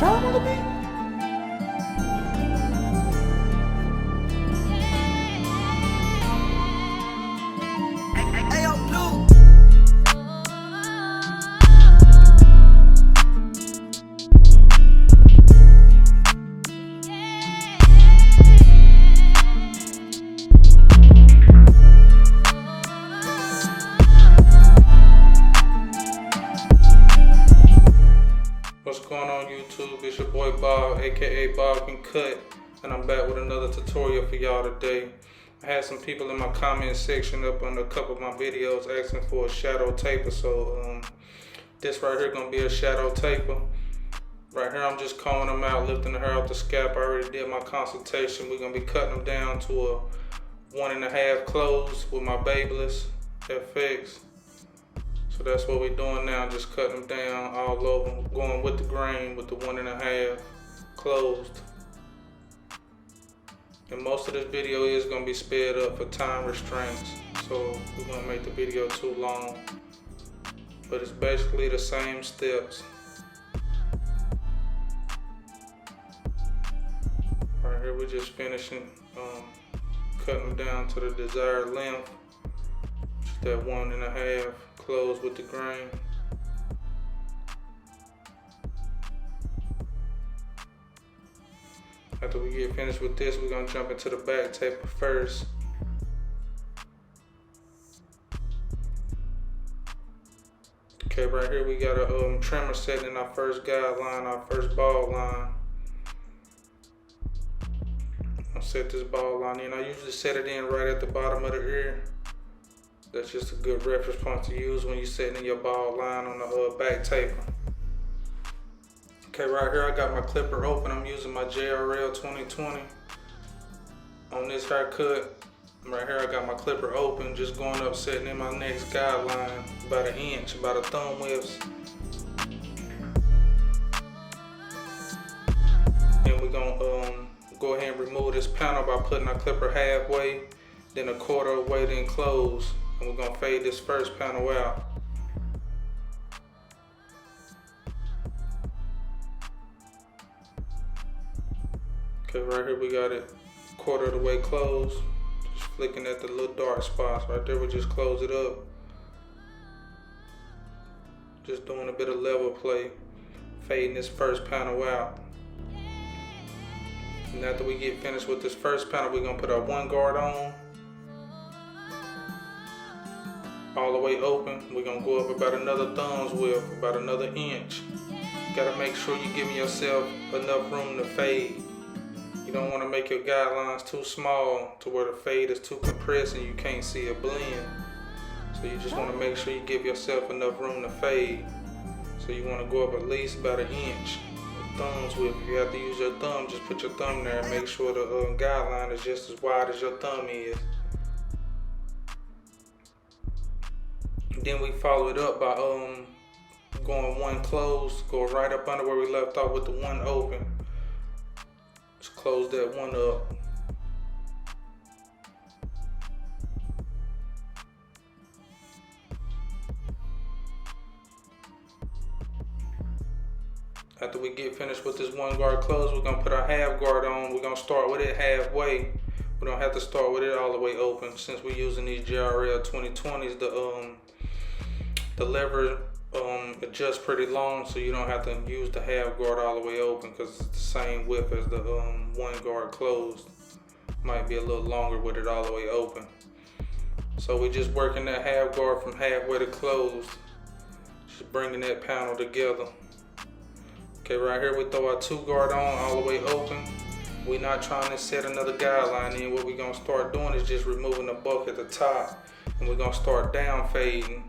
Turn on the beat. What's going on YouTube? It's your boy Bob, aka Bob Can Cut, and I'm back with another tutorial for y'all today. I had some people in my comment section up under a couple of my videos asking for a shadow taper, so this right here gonna be a shadow taper. Right here I'm just combing them out, lifting the hair off the scalp. I already did my consultation. We're gonna be cutting them down to a 1.5 close with my Babyliss FX. So that's what we're doing now, just cutting them down all over, going with the grain with the 1.5 closed. And most of this video is gonna be sped up for time restraints, so we're gonna make the video too long. But it's basically the same steps. Right here we're just finishing cutting them down to the desired length. Just that 1.5 close with the grain. After we get finished with this, we're gonna jump into the back taper first. Okay, right here we got a trimmer set in our first guideline, our first ball line. I'll set this ball line in. I usually set it in right at the bottom of the ear. That's just a good reference point to use when you're setting in your ball line on the back taper. Okay, right here I got my clipper open. I'm using my JRL 2020 on this haircut. Right here I got my clipper open, just going up, setting in my next guideline, about 1 inch, about a thumb width. And we're gonna go ahead and remove this panel by putting our clipper halfway, then 1/4 away, then close. And we're gonna fade this first panel out. Okay, right here we got it 1/4 of the way closed. Just flicking at the little dark spots right there, we just close it up. Just doing a bit of level play, fading this first panel out. And after we get finished with this first panel, we're gonna put our 1 guard on. All the way open. We're gonna go up about another thumb's width, about another inch. You gotta make sure you're giving yourself enough room to fade. You don't wanna make your guidelines too small to where the fade is too compressed and you can't see a blend. So you just wanna make sure you give yourself enough room to fade. So you wanna go up at least about 1 inch. Thumbs width. If you have to use your thumb, just put your thumb there and make sure the guideline is just as wide as your thumb is. Then we follow it up by going 1 close, go right up under where we left off with the 1 open. Just close that 1 up. After we get finished with this 1 guard close, we're gonna put our half guard on. We're gonna start with it halfway. We don't have to start with it all the way open since we're using these JRL 2020s. The lever adjusts pretty long, so you don't have to use the half guard all the way open because it's the same width as the 1 guard closed. Might be a little longer with it all the way open. So we're just working that half guard from halfway to closed, just bringing that panel together. Okay, right here we throw our 2 guard on all the way open. We're not trying to set another guideline in. What we're gonna start doing is just removing the bulk at the top, and we're gonna start down fading,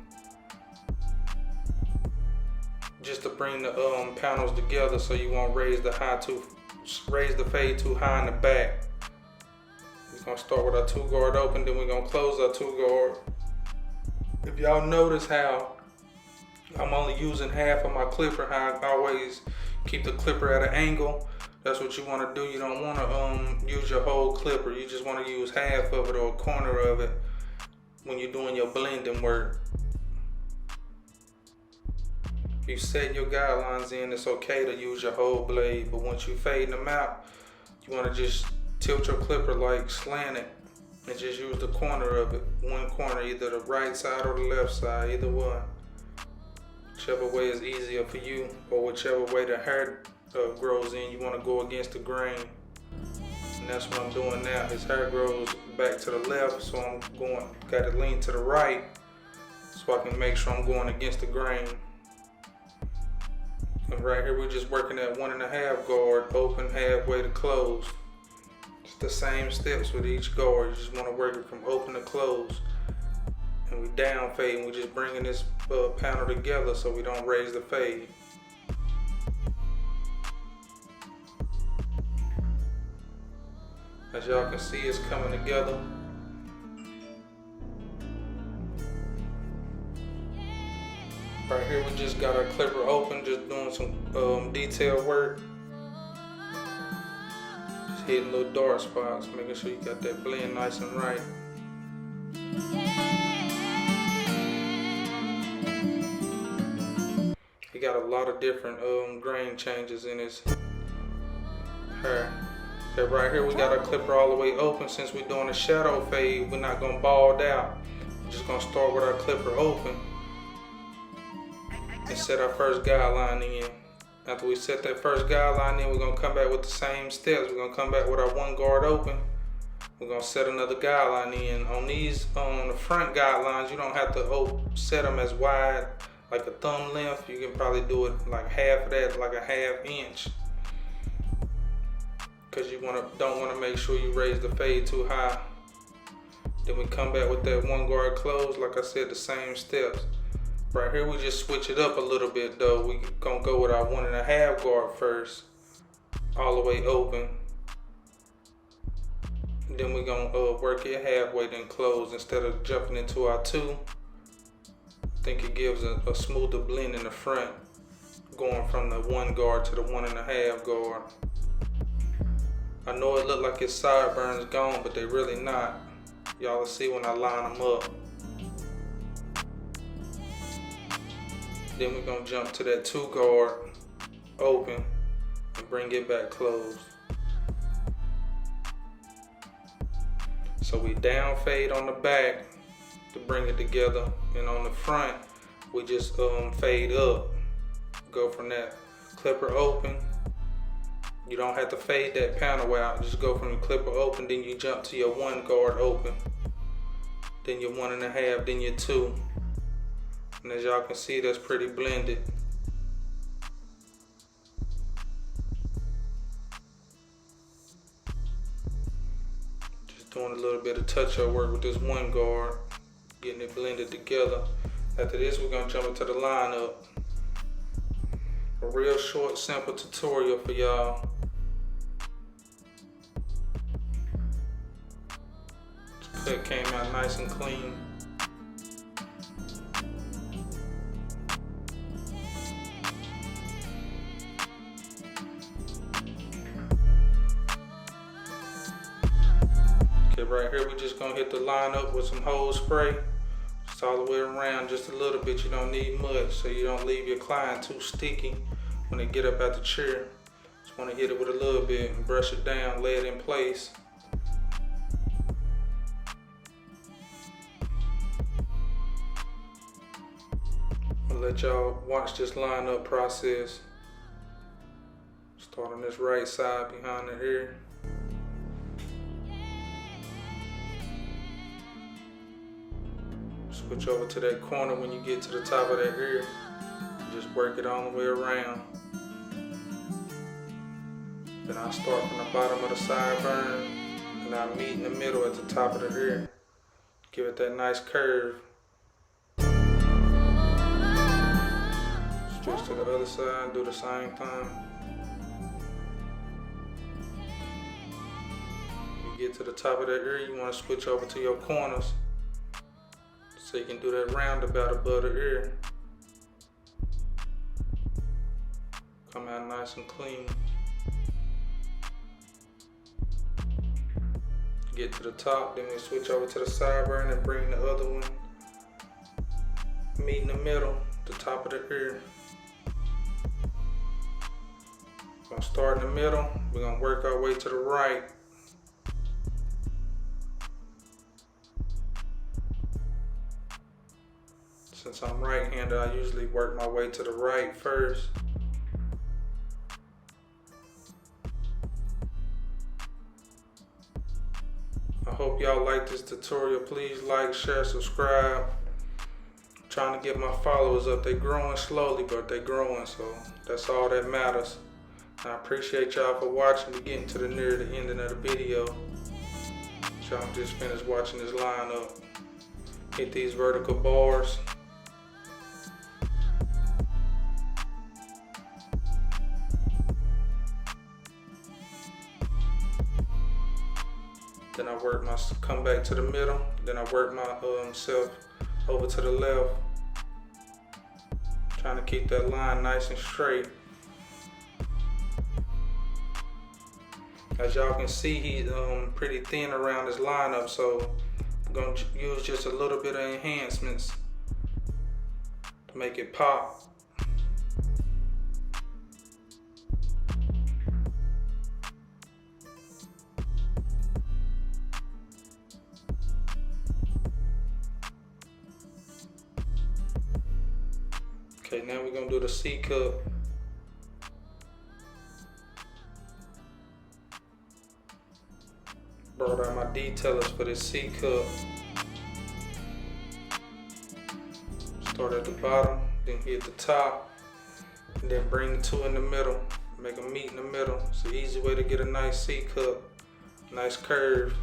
just to bring the panels together so you won't raise the fade too high in the back. We're gonna start with our 2 guard open, then we're gonna close our 2 guard. If y'all notice how I'm only using half of my clipper, how I always keep the clipper at an angle, that's what you wanna do. You don't wanna use your whole clipper. You just wanna use half of it or a corner of it when you're doing your blending work. If you set your guidelines in, it's okay to use your whole blade, but once you fading them out, you want to just tilt your clipper like slanted and just use the corner of it. One corner, either the right side or the left side, either one. Whichever way is easier for you, or whichever way the hair grows in, you want to go against the grain. And that's what I'm doing now. His hair grows back to the left, so I'm got it lean to the right, so I can make sure I'm going against the grain. And right here, we're just working at 1.5 guard, open halfway to close. It's the same steps with each guard. You just want to work it from open to close. And we down fade, and we're just bringing this panel together so we don't raise the fade. As y'all can see, it's coming together. Right here, we just got our clipper open, just doing some detail work. Just hitting little dark spots, making sure you got that blend nice and right. He got a lot of different grain changes in his hair. Okay, right here we got our clipper all the way open. Since we're doing a shadow fade, we're not gonna bald out. We're just gonna start with our clipper open and set our first guideline in. After we set that first guideline in, we're gonna come back with the same steps. We're gonna come back with our 1 guard open. We're gonna set another guideline in. On the front guidelines, you don't have to set them as wide, like a thumb length. You can probably do it like half of that, like a 1/2 inch. Because you don't want to make sure you raise the fade too high. Then we come back with that 1 guard close, like I said, the same steps. Right here, we just switch it up a little bit though. We gonna go with our 1.5 guard first, all the way open. And then we're gonna work it halfway, then close instead of jumping into our 2. I think it gives a smoother blend in the front, going from the 1 guard to the 1.5 guard. I know it look like his sideburns gone, but they really not. Y'all will see when I line them up. Then we're gonna jump to that 2 guard open and bring it back closed. So we down fade on the back to bring it together, and on the front we just fade up. Go from that clipper open. You don't have to fade that panel out. Just go from the clipper open, then you jump to your 1 guard open, then your 1.5, then your 2. And as y'all can see, that's pretty blended. Just doing a little bit of touch-up work with this 1 guard, getting it blended together. After this, we're gonna jump into the lineup. A real short, simple tutorial for y'all. This cut came out nice and clean. Okay, right here we just gonna hit the line up with some hose spray. Just all the way around, just a little bit. You don't need much, so you don't leave your client too sticky when they get up out the chair. Just wanna hit it with a little bit and brush it down, lay it in place. I'll let y'all watch this lineup process. Start on this right side behind the ear. Switch over to that corner when you get to the top of that ear. Just work it all the way around. Then I'll start from the bottom of the sideburn and I'll meet in the middle at the top of the ear. Give it that nice curve. Switch to the other side, do the same thing. You get to the top of that ear, you want to switch over to your corners. So you can do that roundabout above the ear. Come out nice and clean. Get to the top, then we switch over to the sideburn and bring the other one. Meet in the middle, the top of the ear. Gonna start in the middle. We're gonna work our way to the right. Since I'm right-handed, I usually work my way to the right first. I hope y'all like this tutorial. Please like, share, subscribe. I'm trying to get my followers up. They're growing slowly, but they're growing, so that's all that matters. I appreciate y'all for watching. We're getting to the near the ending of the video. Y'all just finished watching this line up. Hit these vertical bars. Then I work my, come back to the middle. Then I work myself over to the left. Trying to keep that line nice and straight. As y'all can see, he's pretty thin around his lineup, so I'm gonna use just a little bit of enhancements to make it pop. Okay, now we're gonna do the C cup. Brought out my detailers for this C cup. Start at the bottom, then hit the top, and then bring the two in the middle. Make them meet in the middle. It's an easy way to get a nice C cup, nice curve.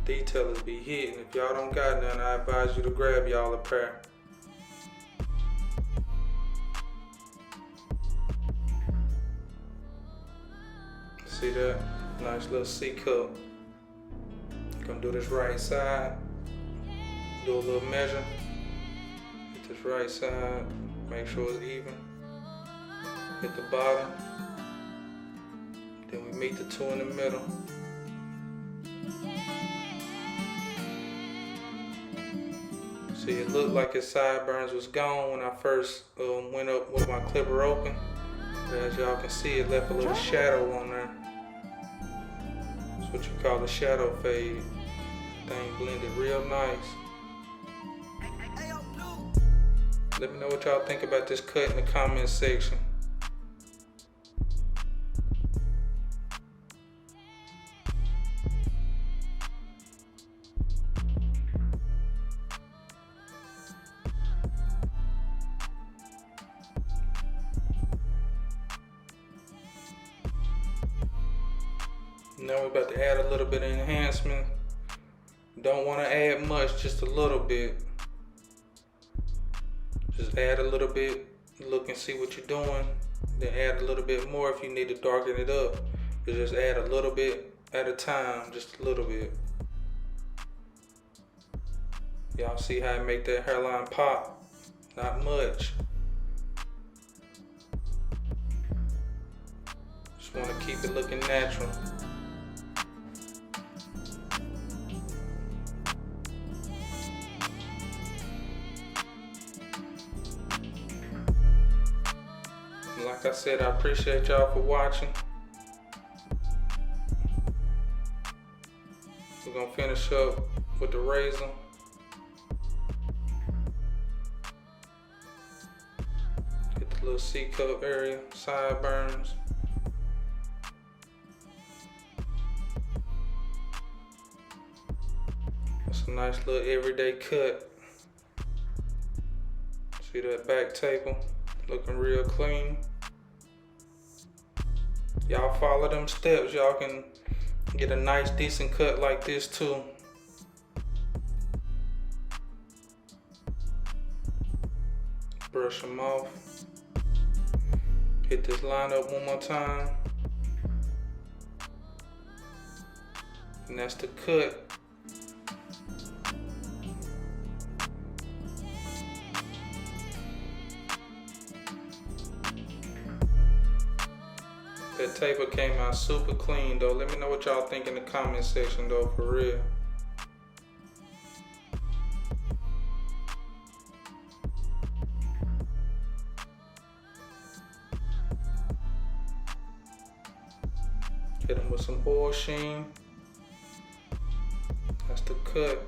The detailers be hitting. If y'all don't got none, I advise you to grab y'all a pair. See that? Nice little C cup. Gonna do this right side. Do a little measure. Hit this right side. Make sure it's even. Hit the bottom. Then we meet the two in the middle. See, it looked like his sideburns was gone when I first went up with my clipper open. But as y'all can see, it left a little shadow on there. That's what you call a shadow fade. Thing blended real nice. Let me know what y'all think about this cut in the comment section. Now we're about to add a little bit of enhancement. Don't want to add much, just a little bit. Just add a little bit, look and see what you're doing. Then add a little bit more if you need to darken it up. But just add a little bit at a time, just a little bit. Y'all see how I make that hairline pop? Not much. Just want to keep it looking natural. Like I said, I appreciate y'all for watching. We're gonna finish up with the razor. Get the little C cup area, sideburns. That's a nice little everyday cut. See that back taper? Looking real clean. Y'all follow them steps, y'all can get a nice decent cut like this too. Brush them off. Hit this line up one more time. And that's the cut. That taper came out super clean though. Let me know what y'all think in the comment section though, for real. Hit them with some oil sheen. That's the cut.